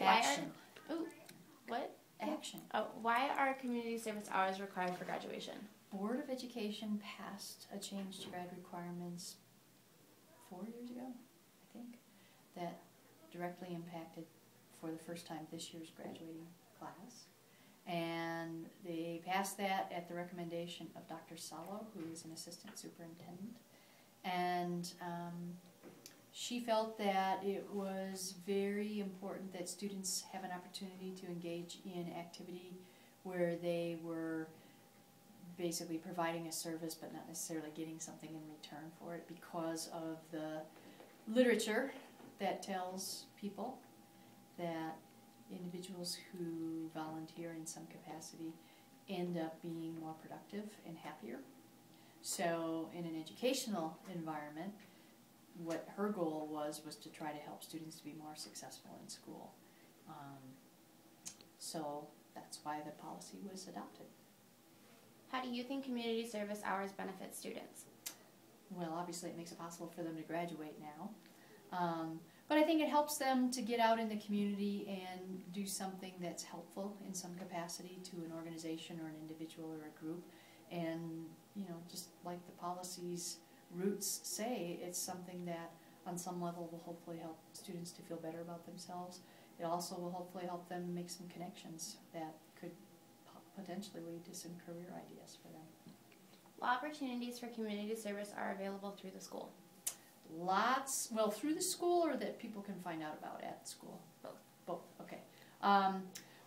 Action. Ooh, what? Action. Oh, why are community service hours required for graduation? Board of Education passed a change to grad requirements 4 years ago, I think, that directly impacted for the first time this year's graduating class. And they passed that at the recommendation of Dr. Salo, who is an assistant superintendent. And she felt that it was very important that students have an opportunity to engage in activity where they were basically providing a service but not necessarily getting something in return for it, because of the literature that tells people that individuals who volunteer in some capacity end up being more productive and happier. So in an educational environment, what her goal was to try to help students to be more successful in school. So that's why the policy was adopted. How do you think community service hours benefit students? Well, obviously it makes it possible for them to graduate now. But I think it helps them to get out in the community and do something that's helpful in some capacity to an organization or an individual or a group. And, you know, just like the policy's roots say, it's something that on some level will hopefully help students to feel better about themselves. It also will hopefully help them make some connections that could potentially lead to some career ideas for them. What opportunities for community service are available through the school? Lots, well, through the school, or that people can find out about at school? Both. Both, okay.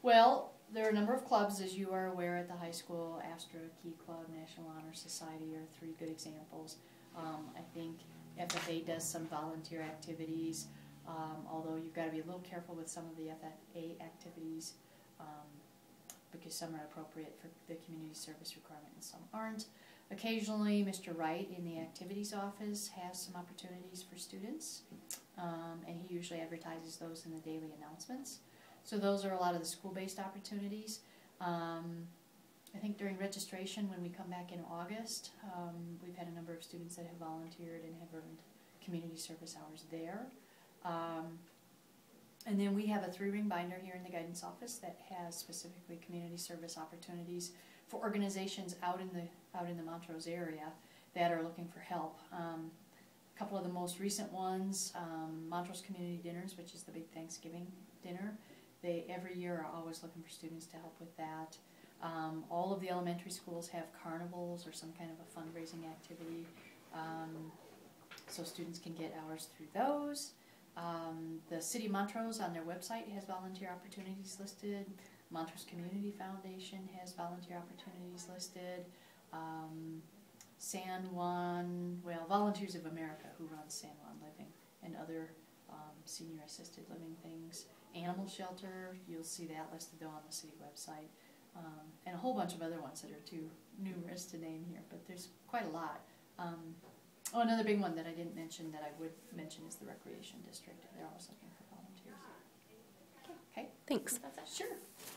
Well, there are a number of clubs, as you are aware, at the high school. Astra, Key Club, National Honor Society are 3 good examples. I think FFA does some volunteer activities, although you've got to be a little careful with some of the FFA activities because some are appropriate for the community service requirement and some aren't. Occasionally, Mr. Wright in the activities office has some opportunities for students, and he usually advertises those in the daily announcements. So those are a lot of the school-based opportunities. I think during registration, when we come back in August, we've had a number of students that have volunteered and have earned community service hours there. And then we have a 3-ring binder here in the guidance office that has specifically community service opportunities for organizations out in the Montrose area that are looking for help. A couple of the most recent ones, Montrose Community Dinners, which is the big Thanksgiving dinner. They every year are always looking for students to help with that. All of the elementary schools have carnivals or some kind of a fundraising activity, so students can get hours through those. The City of Montrose on their website has volunteer opportunities listed. Montrose Community Foundation has volunteer opportunities listed. San Juan, well, Volunteers of America, who runs San Juan Living, and other senior assisted living things. Animal Shelter, you'll see that listed though on the city website. And a whole bunch of other ones that are too numerous to name here, but there's quite a lot. Oh, another big one that I didn't mention that I would mention is the Recreation District. They're always looking for volunteers. Okay. Thanks. That's it. Sure.